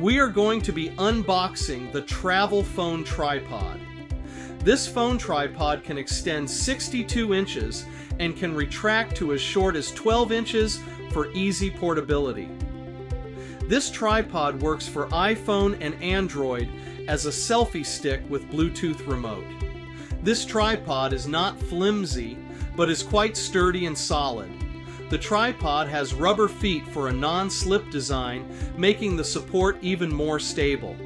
we are going to be unboxing the Travel Phone Tripod. This phone tripod can extend 62 inches and can retract to as short as 12 inches for easy portability. This tripod works for iPhone and Android as a selfie stick with Bluetooth remote. This tripod is not flimsy, but is quite sturdy and solid. The tripod has rubber feet for a non-slip design, making the support even more stable.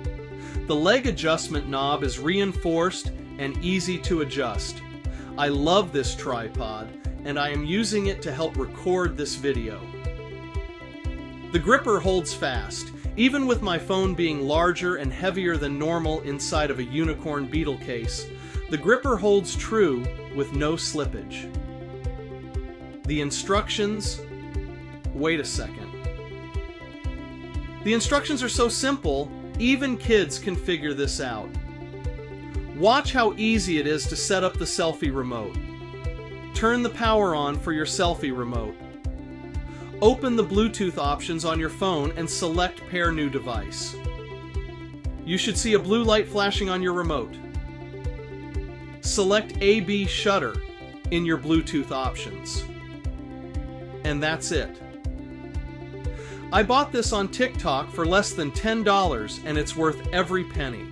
The leg adjustment knob is reinforced and easy to adjust. I love this tripod, and I am using it to help record this video. The gripper holds fast. Even with my phone being larger and heavier than normal inside of a Unicorn Beetle case, the gripper holds true with no slippage. The instructions... Wait a second. The instructions are so simple, even kids can figure this out. Watch how easy it is to set up the selfie remote. Turn the power on for your selfie remote. Open the Bluetooth options on your phone and select Pair New Device. You should see a blue light flashing on your remote. Select AB Shutter in your Bluetooth options. And that's it. I bought this on TikTok for less than $10 and it's worth every penny.